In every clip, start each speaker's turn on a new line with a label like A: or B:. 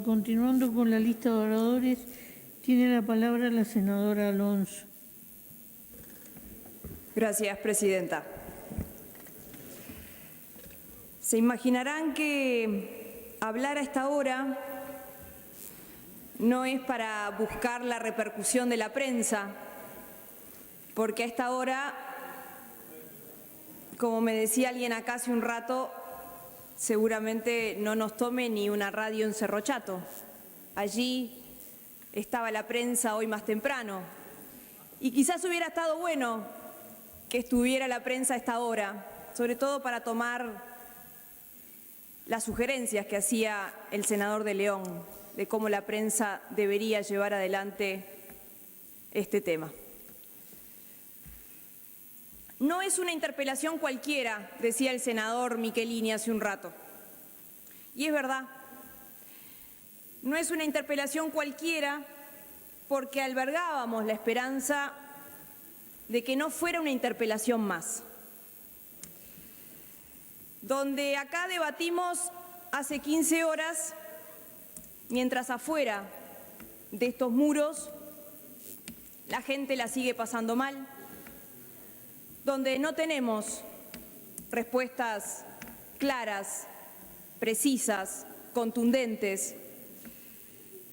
A: Continuando con la lista de oradores, tiene la palabra la senadora Alonso.
B: Gracias, presidenta. Se imaginarán que hablar a esta hora no es para buscar la repercusión de la prensa, porque a esta hora, como me decía alguien acá hace un rato, seguramente no nos tome ni una radio en Cerro Chato. Allí estaba la prensa hoy más temprano. Y quizás hubiera estado bueno que estuviera la prensa a esta hora, sobre todo para tomar las sugerencias que hacía el senador de León de cómo la prensa debería llevar adelante este tema. No es una interpelación cualquiera, decía el senador Michelini hace un rato. Y es verdad, no es una interpelación cualquiera porque albergábamos la esperanza de que no fuera una interpelación más. Donde acá debatimos hace 15 horas, mientras afuera de estos muros la gente la sigue pasando mal, donde no tenemos respuestas claras, precisas, contundentes,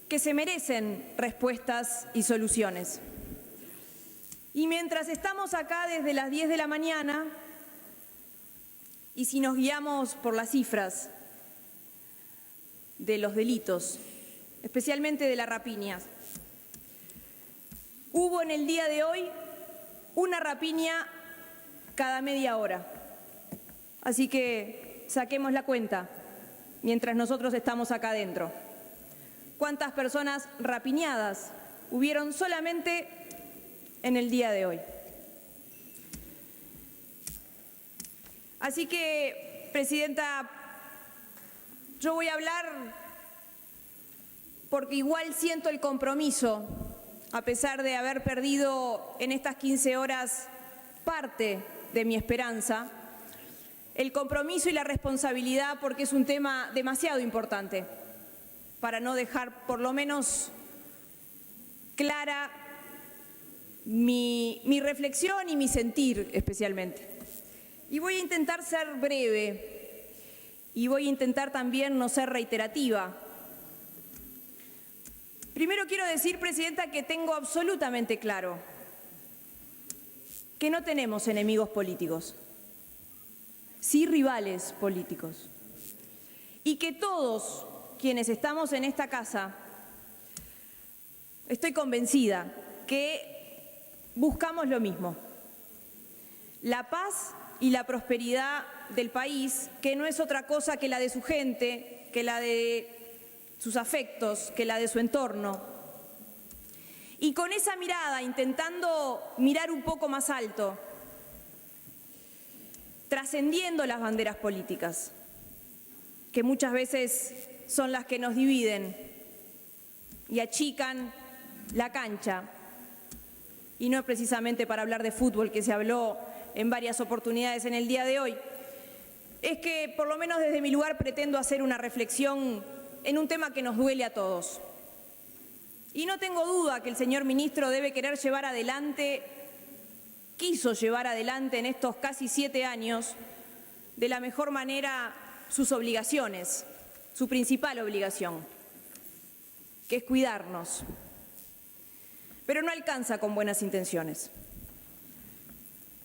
B: que se merecen respuestas y soluciones. Y mientras estamos acá desde las 10 de la mañana, y si nos guiamos por las cifras de los delitos, especialmente de las rapiñas, hubo en el día de hoy una rapiña cada media hora. Así que saquemos la cuenta mientras nosotros estamos acá adentro. ¿Cuántas personas rapiñadas hubieron solamente en el día de hoy? Así que, presidenta, yo voy a hablar porque igual siento el compromiso, a pesar de haber perdido en estas 15 horas parte de mi esperanza, el compromiso y la responsabilidad porque es un tema demasiado importante para no dejar por lo menos clara mi reflexión y mi sentir especialmente. Y voy a intentar ser breve y voy a intentar también no ser reiterativa. Primero quiero decir, presidenta, que tengo absolutamente claro que no tenemos enemigos políticos, sí rivales políticos, y que todos quienes estamos en esta casa, estoy convencida que buscamos lo mismo, la paz y la prosperidad del país, que no es otra cosa que la de su gente, que la de sus afectos, que la de su entorno. Y con esa mirada, intentando mirar un poco más alto, trascendiendo las banderas políticas, que muchas veces son las que nos dividen y achican la cancha, y no es precisamente para hablar de fútbol que se habló en varias oportunidades en el día de hoy, es que por lo menos desde mi lugar pretendo hacer una reflexión en un tema que nos duele a todos. Y no tengo duda que el señor ministro debe querer llevar adelante, quiso llevar adelante en estos casi 7 años, de la mejor manera sus obligaciones, su principal obligación, que es cuidarnos. Pero no alcanza con buenas intenciones.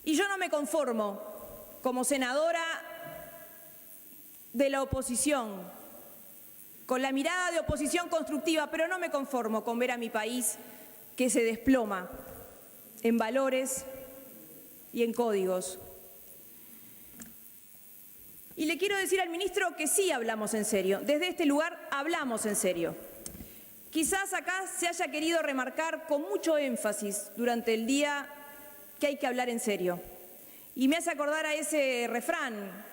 B: Y yo no me conformo, como senadora de la oposición, con la mirada de oposición constructiva, pero no me conformo con ver a mi país que se desploma en valores y en códigos. Y le quiero decir al ministro que sí hablamos en serio, desde este lugar hablamos en serio. Quizás acá se haya querido remarcar con mucho énfasis durante el día que hay que hablar en serio. Y me hace acordar a ese refrán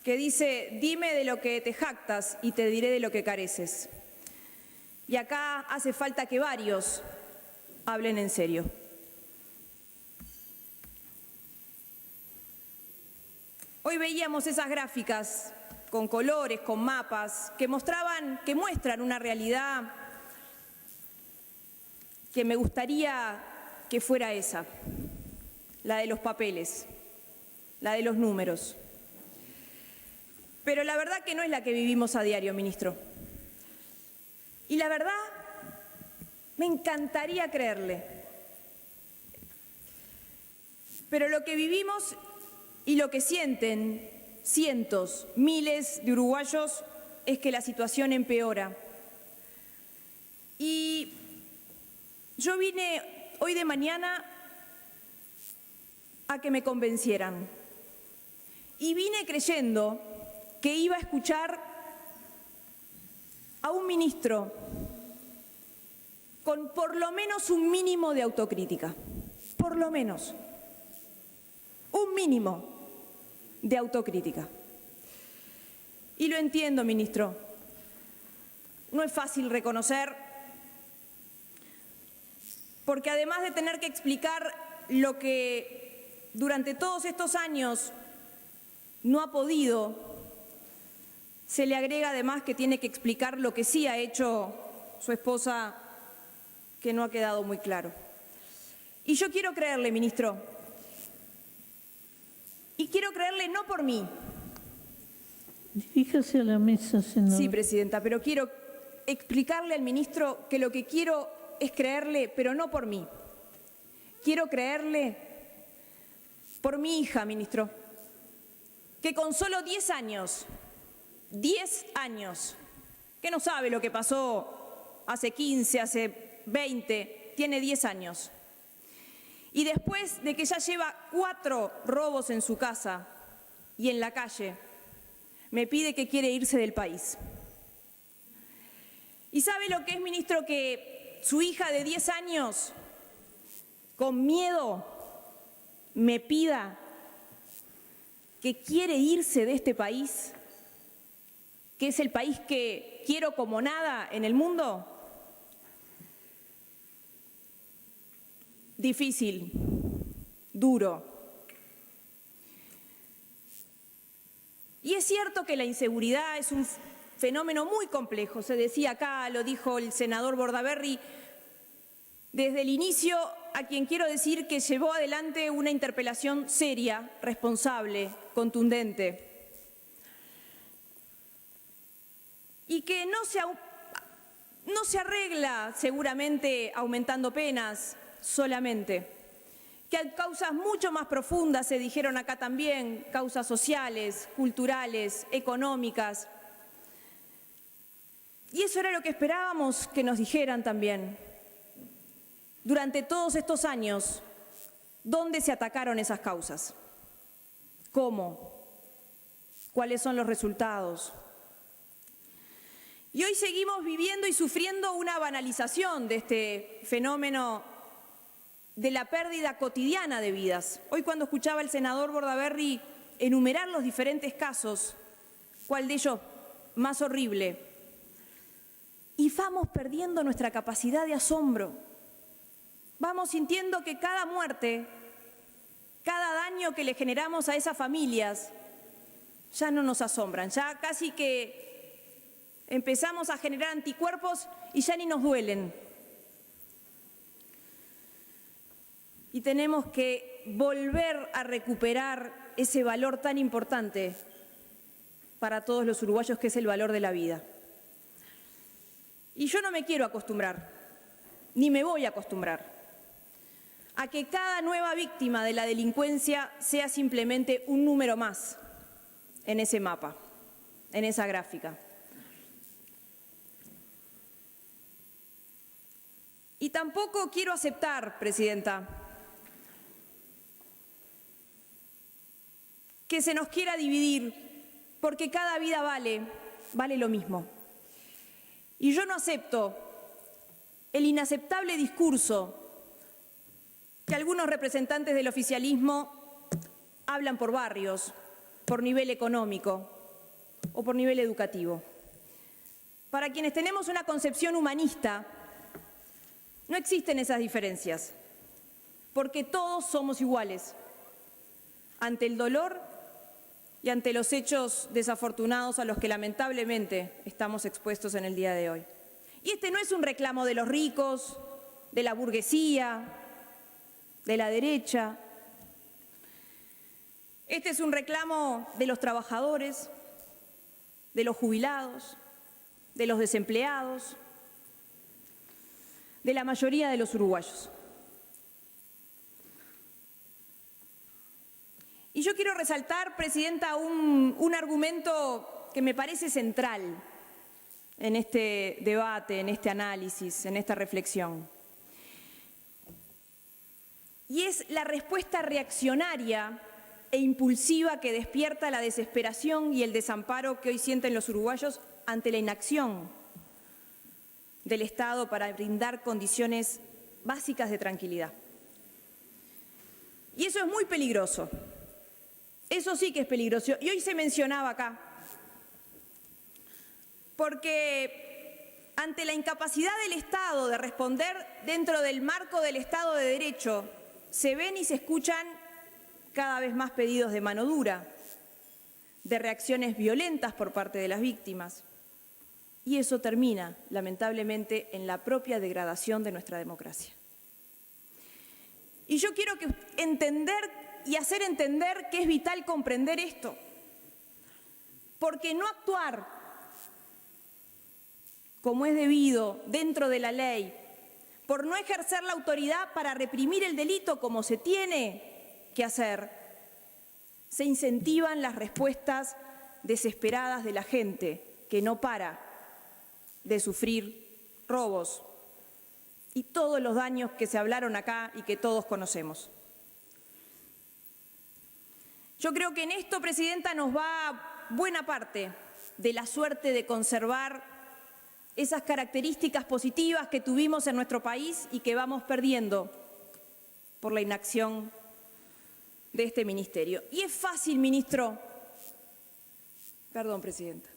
B: que dice, dime de lo que te jactas y te diré de lo que careces. Y acá hace falta que varios hablen en serio. Hoy veíamos esas gráficas con colores, con mapas, que muestran una realidad que me gustaría que fuera esa, la de los papeles, la de los números. Pero la verdad que no es la que vivimos a diario, ministro. Y la verdad, me encantaría creerle. Pero lo que vivimos y lo que sienten cientos, miles de uruguayos es que la situación empeora. Y yo vine hoy de mañana a que me convencieran. Y vine creyendo que iba a escuchar a un ministro con por lo menos un mínimo de autocrítica, por lo menos un mínimo de autocrítica. Y lo entiendo, ministro, no es fácil reconocer, porque además de tener que explicar lo que durante todos estos años no ha podido, se le agrega además que tiene que explicar lo que sí ha hecho su esposa, que no ha quedado muy claro. Y yo quiero creerle, ministro, y quiero creerle no por mí.
A: Diríjase a la mesa, senadora.
B: Sí, presidenta, pero quiero explicarle al ministro que lo que quiero es creerle, pero no por mí. Quiero creerle por mi hija, ministro, que con solo 10 años, que no sabe lo que pasó hace 15, hace 20, tiene 10 años. Y después de que ya lleva 4 robos en su casa y en la calle, me pide que quiere irse del país. ¿Y sabe lo que es, ministro, que su hija de 10 años, con miedo, me pida que quiere irse de este país, que es el país que quiero como nada en el mundo? Difícil, duro. Y es cierto que la inseguridad es un fenómeno muy complejo, se decía acá, lo dijo el senador Bordaberry, desde el inicio, a quien quiero decir que llevó adelante una interpelación seria, responsable, contundente, y que no se arregla seguramente aumentando penas solamente, que hay causas mucho más profundas, se dijeron acá también, causas sociales, culturales, económicas. Y eso era lo que esperábamos que nos dijeran también. Durante todos estos años, ¿dónde se atacaron esas causas? ¿Cómo? ¿Cuáles son los resultados? Y hoy seguimos viviendo y sufriendo una banalización de este fenómeno de la pérdida cotidiana de vidas. Hoy, cuando escuchaba al senador Bordaberry enumerar los diferentes casos, ¿cuál de ellos más horrible? Y vamos perdiendo nuestra capacidad de asombro. Vamos sintiendo que cada muerte, cada daño que le generamos a esas familias, ya no nos asombran, ya casi que empezamos a generar anticuerpos y ya ni nos duelen. Y tenemos que volver a recuperar ese valor tan importante para todos los uruguayos, que es el valor de la vida. Y yo no me quiero acostumbrar, ni me voy a acostumbrar, a que cada nueva víctima de la delincuencia sea simplemente un número más en ese mapa, en esa gráfica. Y tampoco quiero aceptar, presidenta, que se nos quiera dividir, porque cada vida vale lo mismo. Y yo no acepto el inaceptable discurso que algunos representantes del oficialismo hablan por barrios, por nivel económico o por nivel educativo. Para quienes tenemos una concepción humanista, no existen esas diferencias, porque todos somos iguales ante el dolor y ante los hechos desafortunados a los que lamentablemente estamos expuestos en el día de hoy. Y este no es un reclamo de los ricos, de la burguesía, de la derecha. Este es un reclamo de los trabajadores, de los jubilados, de los desempleados, de la mayoría de los uruguayos. Y yo quiero resaltar, Presidenta, un argumento que me parece central en este debate, en este análisis, en esta reflexión. Y es la respuesta reaccionaria e impulsiva que despierta la desesperación y el desamparo que hoy sienten los uruguayos ante la inacción del Estado para brindar condiciones básicas de tranquilidad. Y eso es muy peligroso. Eso sí que es peligroso. Y hoy se mencionaba acá, porque ante la incapacidad del Estado de responder dentro del marco del Estado de Derecho, se ven y se escuchan cada vez más pedidos de mano dura, de reacciones violentas por parte de las víctimas. Y eso termina, lamentablemente, en la propia degradación de nuestra democracia. Y yo quiero entender y hacer entender que es vital comprender esto, porque no actuar como es debido dentro de la ley, por no ejercer la autoridad para reprimir el delito como se tiene que hacer, se incentivan las respuestas desesperadas de la gente que no para de sufrir robos y todos los daños que se hablaron acá y que todos conocemos. Yo creo que en esto, Presidenta, nos va buena parte de la suerte de conservar esas características positivas que tuvimos en nuestro país y que vamos perdiendo por la inacción de este ministerio. Y es fácil, ministro, perdón, Presidenta,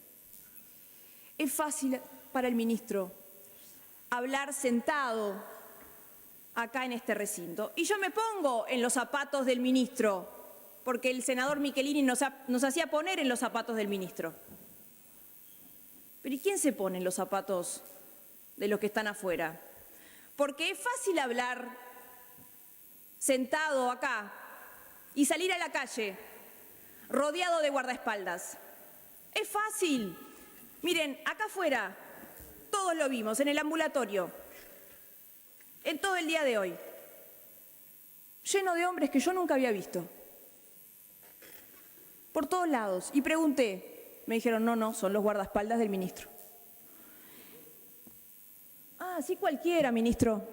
B: es fácil para el ministro hablar sentado acá en este recinto. Y yo me pongo en los zapatos del ministro, porque el senador Michelini nos hacía poner en los zapatos del ministro. Pero ¿y quién se pone en los zapatos de los que están afuera? Porque es fácil hablar sentado acá y salir a la calle rodeado de guardaespaldas. Es fácil. Miren, acá afuera todos lo vimos, en el ambulatorio, en todo el día de hoy, lleno de hombres que yo nunca había visto. Por todos lados. Y pregunté, me dijeron, no, son los guardaespaldas del ministro. Ah, sí, cualquiera, ministro.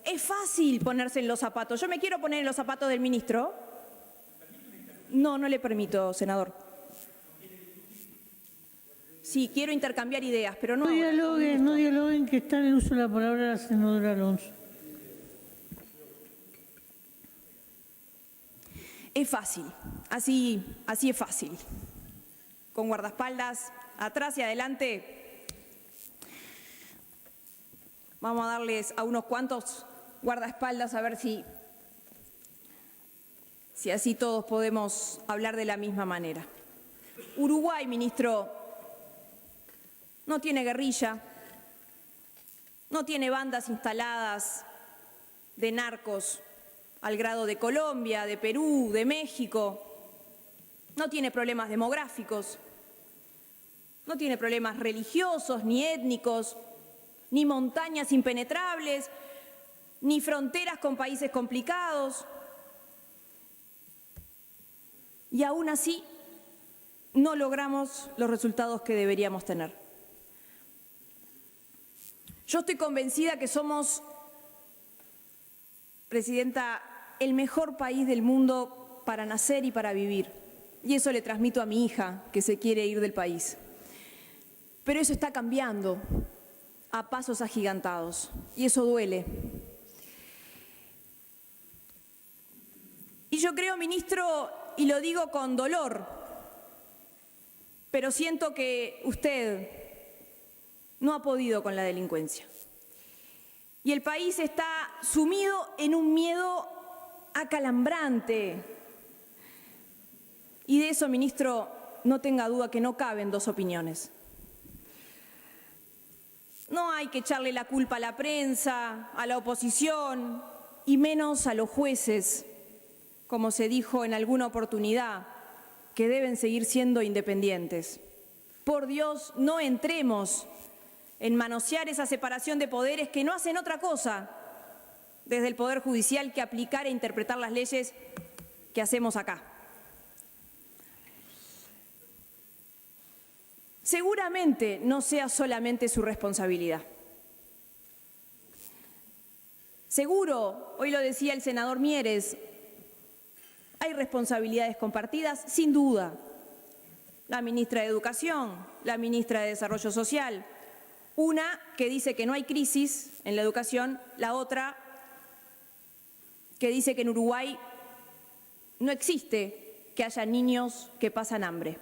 B: Es fácil ponerse en los zapatos. Yo me quiero poner en los zapatos del ministro. No le permito, senador. Sí, quiero intercambiar ideas, pero no.
A: No dialoguen, que está en el uso de la palabra la senadora Alonso.
B: Es fácil, así es fácil. Con guardaespaldas atrás y adelante, vamos a darles a unos cuantos guardaespaldas a ver si así todos podemos hablar de la misma manera. Uruguay, ministro, no tiene guerrilla, no tiene bandas instaladas de narcos al grado de Colombia, de Perú, de México, no tiene problemas demográficos, no tiene problemas religiosos, ni étnicos, ni montañas impenetrables, ni fronteras con países complicados. Y aún así no logramos los resultados que deberíamos tener. Yo estoy convencida que somos, Presidenta, el mejor país del mundo para nacer y para vivir. Y eso le transmito a mi hija, que se quiere ir del país. Pero eso está cambiando a pasos agigantados, y eso duele. Y yo creo, ministro, y lo digo con dolor, pero siento que usted no ha podido con la delincuencia. Y el país está sumido en un miedo acalambrante. Y de eso, ministro, no tenga duda que no caben dos opiniones. No hay que echarle la culpa a la prensa, a la oposición y menos a los jueces, como se dijo en alguna oportunidad, que deben seguir siendo independientes. Por Dios, no entremos en manosear esa separación de poderes que no hacen otra cosa desde el Poder Judicial que aplicar e interpretar las leyes que hacemos acá. Seguramente no sea solamente su responsabilidad. Seguro, hoy lo decía el senador Mieres, hay responsabilidades compartidas, sin duda. La ministra de Educación, la ministra de Desarrollo Social, una que dice que no hay crisis en la educación, la otra que dice que en Uruguay no existe que haya niños que pasan hambre.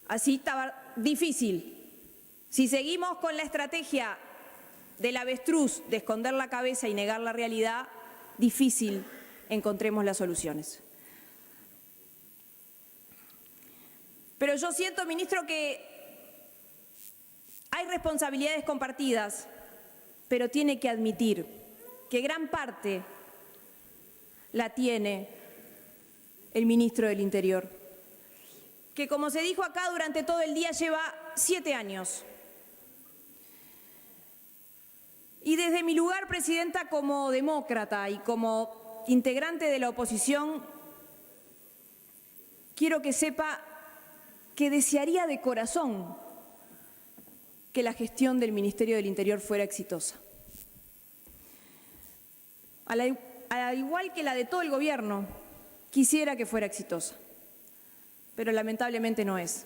B: Así estaba difícil. Si seguimos con la estrategia del avestruz de esconder la cabeza y negar la realidad, difícil encontremos las soluciones. Pero yo siento, ministro, que hay responsabilidades compartidas, pero tiene que admitir que gran parte la tiene el ministro del Interior, que como se dijo acá durante todo el día lleva 7 años. Y desde mi lugar, presidenta, como demócrata y como integrante de la oposición, quiero que sepa que desearía de corazón que la gestión del Ministerio del Interior fuera exitosa. Al igual que la de todo el gobierno, quisiera que fuera exitosa, pero lamentablemente no es.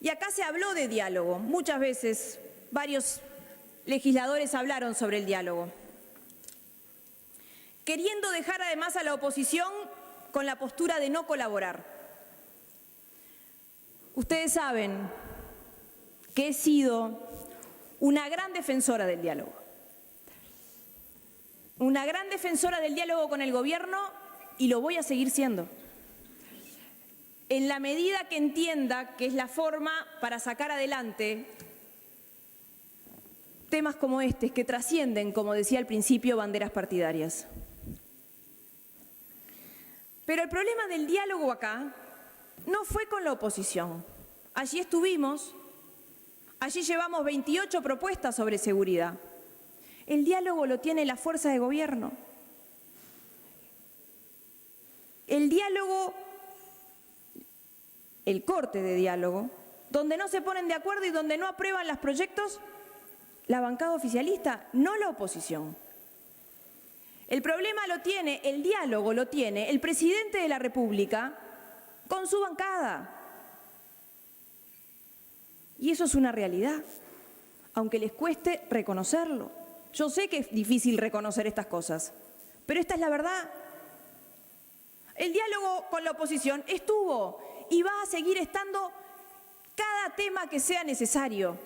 B: Y acá se habló de diálogo. Muchas veces varios legisladores hablaron sobre el diálogo, queriendo dejar además a la oposición con la postura de no colaborar. Ustedes saben que he sido una gran defensora del diálogo. Una gran defensora del diálogo con el gobierno y lo voy a seguir siendo. En la medida que entienda que es la forma para sacar adelante temas como este, que trascienden, como decía al principio, banderas partidarias. Pero el problema del diálogo acá no fue con la oposición. Allí estuvimos, allí llevamos 28 propuestas sobre seguridad. El diálogo lo tiene la fuerza de gobierno. El diálogo, el corte de diálogo, donde no se ponen de acuerdo y donde no aprueban los proyectos, la bancada oficialista, no la oposición. El problema lo tiene, el diálogo lo tiene el presidente de la República con su bancada. Y eso es una realidad, aunque les cueste reconocerlo. Yo sé que es difícil reconocer estas cosas, pero esta es la verdad. El diálogo con la oposición estuvo y va a seguir estando cada tema que sea necesario.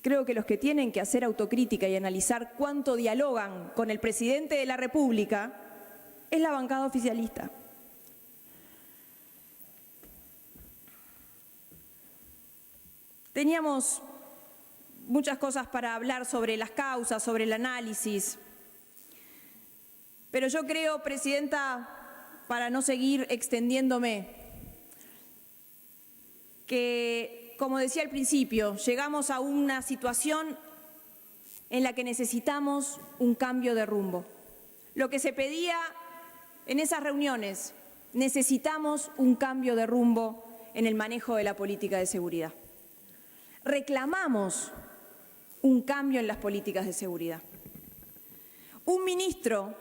B: Creo que los que tienen que hacer autocrítica y analizar cuánto dialogan con el presidente de la República es la bancada oficialista. Teníamos muchas cosas para hablar sobre las causas, sobre el análisis, pero yo creo, presidenta, para no seguir extendiéndome, que, como decía al principio, llegamos a una situación en la que necesitamos un cambio de rumbo. Lo que se pedía en esas reuniones, necesitamos un cambio de rumbo en el manejo de la política de seguridad. Reclamamos un cambio en las políticas de seguridad. Un ministro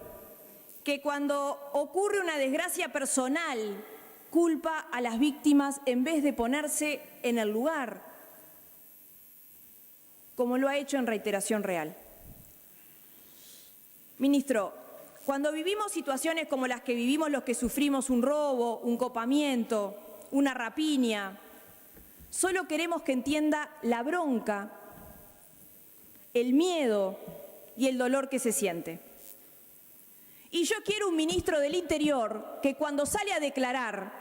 B: que cuando ocurre una desgracia personal culpa a las víctimas en vez de ponerse en el lugar, como lo ha hecho en reiteración real. Ministro, cuando vivimos situaciones como las que vivimos los que sufrimos un robo, un copamiento, una rapiña, solo queremos que entienda la bronca, el miedo y el dolor que se siente. Y yo quiero un ministro del Interior que cuando sale a declarar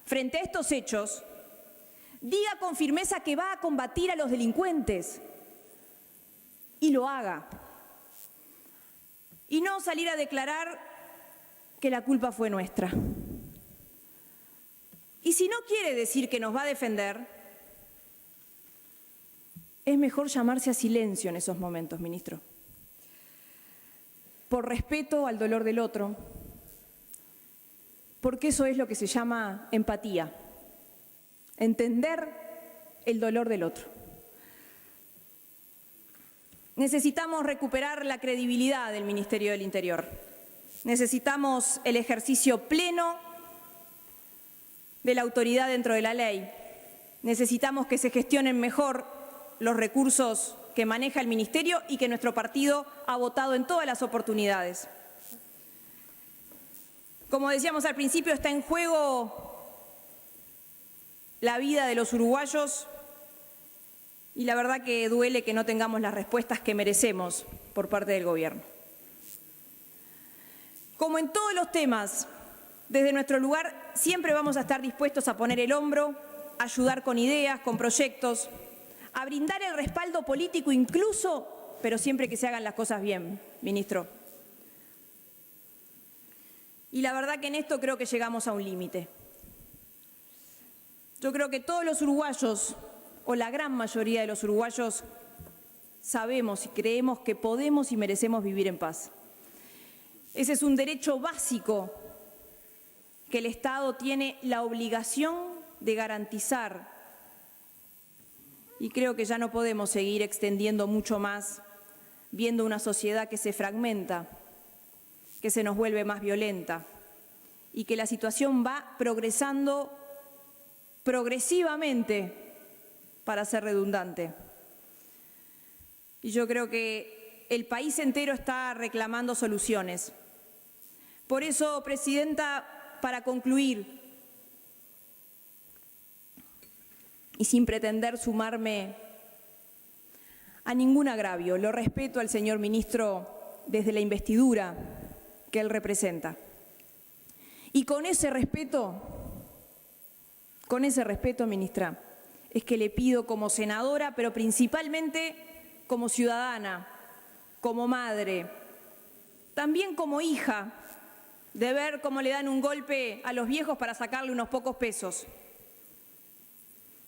B: frente a estos hechos, diga con firmeza que va a combatir a los delincuentes y lo haga. Y no salir a declarar que la culpa fue nuestra. Y si no quiere decir que nos va a defender, es mejor llamarse a silencio en esos momentos, ministro. Por respeto al dolor del otro, porque eso es lo que se llama empatía, entender el dolor del otro. Necesitamos recuperar la credibilidad del Ministerio del Interior. Necesitamos el ejercicio pleno de la autoridad dentro de la ley. Necesitamos que se gestionen mejor los recursos que maneja el Ministerio y que nuestro partido ha votado en todas las oportunidades. Como decíamos al principio, está en juego la vida de los uruguayos y la verdad que duele que no tengamos las respuestas que merecemos por parte del Gobierno. Como en todos los temas, desde nuestro lugar siempre vamos a estar dispuestos a poner el hombro, a ayudar con ideas, con proyectos, a brindar el respaldo político incluso, pero siempre que se hagan las cosas bien, ministro. Y la verdad que en esto creo que llegamos a un límite. Yo creo que todos los uruguayos, o la gran mayoría de los uruguayos, sabemos y creemos que podemos y merecemos vivir en paz. Ese es un derecho básico que el Estado tiene la obligación de garantizar. Y creo que ya no podemos seguir extendiendo mucho más, viendo una sociedad que se fragmenta, que se nos vuelve más violenta y que la situación va progresando progresivamente, para ser redundante. Y yo creo que el país entero está reclamando soluciones. Por eso, Presidenta, para concluir, y sin pretender sumarme a ningún agravio, lo respeto al señor ministro desde la investidura que él representa. Y con ese respeto, ministra, es que le pido como senadora, pero principalmente como ciudadana, como madre, también como hija, de ver cómo le dan un golpe a los viejos para sacarle unos pocos pesos.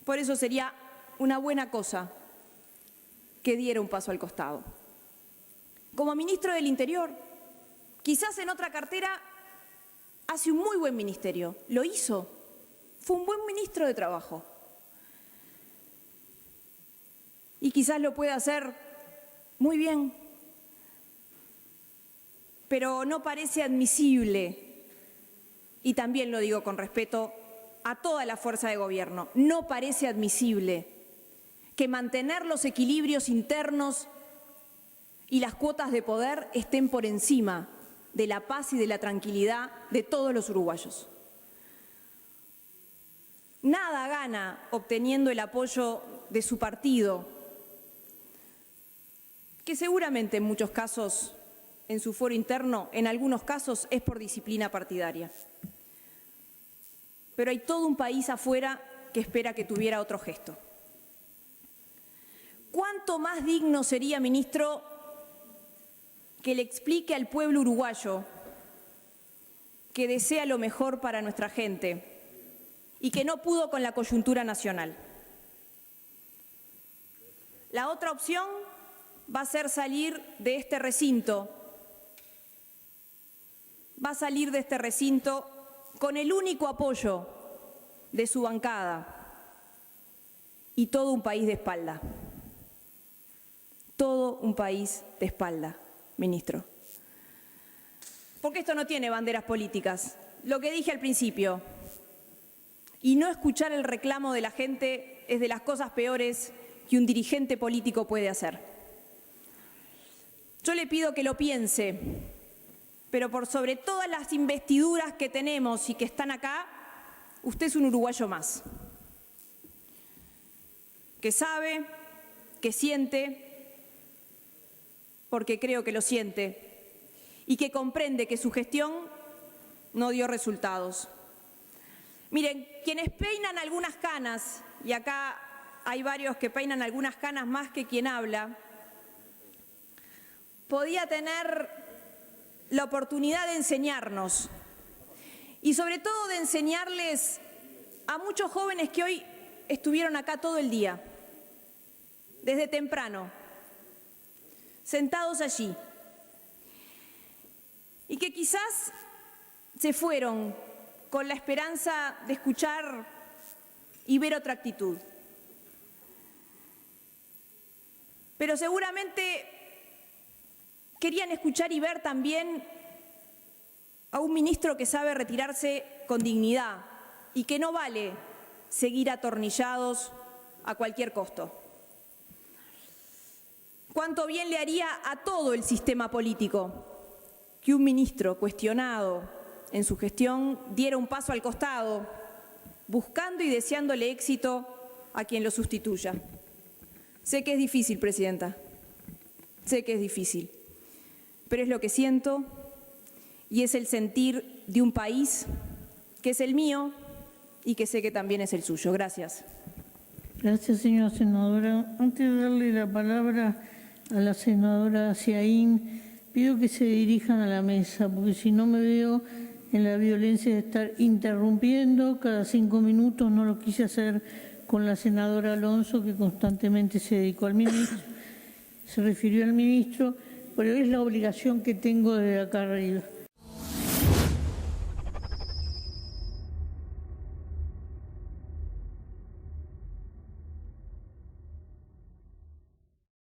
B: Por eso sería una buena cosa que diera un paso al costado. Como ministro del Interior, quizás en otra cartera hace un muy buen ministerio. Lo hizo. Fue un buen ministro de Trabajo. Y quizás lo pueda hacer muy bien. Pero no parece admisible, y también lo digo con respeto a toda la fuerza de gobierno, no parece admisible que mantener los equilibrios internos y las cuotas de poder estén por encima de la paz y de la tranquilidad de todos los uruguayos. Nada gana obteniendo el apoyo de su partido, que seguramente en muchos casos, en su foro interno, en algunos casos es por disciplina partidaria. Pero hay todo un país afuera que espera que tuviera otro gesto. ¿Cuánto más digno sería, ministro, que le explique al pueblo uruguayo que desea lo mejor para nuestra gente y que no pudo con la coyuntura nacional? La otra opción va a ser salir de este recinto. Va a salir de este recinto con el único apoyo de su bancada y todo un país de espalda. Todo un país de espalda, ministro. Porque esto no tiene banderas políticas. Lo que dije al principio, y no escuchar el reclamo de la gente es de las cosas peores que un dirigente político puede hacer. Yo le pido que lo piense, pero por sobre todas las investiduras que tenemos y que están acá, usted es un uruguayo más, que sabe, que siente, porque creo que lo siente, y que comprende que su gestión no dio resultados. Miren, quienes peinan algunas canas, y acá hay varios que peinan algunas canas más que quien habla, podía tener la oportunidad de enseñarnos y sobre todo de enseñarles a muchos jóvenes que hoy estuvieron acá todo el día, desde temprano, sentados allí, y que quizás se fueron con la esperanza de escuchar y ver otra actitud. Pero seguramente querían escuchar y ver también a un ministro que sabe retirarse con dignidad y que no vale seguir atornillados a cualquier costo. Cuánto bien le haría a todo el sistema político que un ministro cuestionado en su gestión diera un paso al costado, buscando y deseándole éxito a quien lo sustituya. Sé que es difícil, Presidenta, sé que es difícil, pero es lo que siento y es el sentir de un país que es el mío y que sé que también es el suyo. Gracias.
A: Gracias, señora senadora. Antes de darle la palabra a la senadora Ciaín, pido que se dirijan a la mesa, porque si no me veo en la violencia de estar interrumpiendo cada 5 minutos. No lo quise hacer con la senadora Alonso, que constantemente se dedicó al ministro, se refirió al ministro, pero es la obligación que tengo desde acá arriba.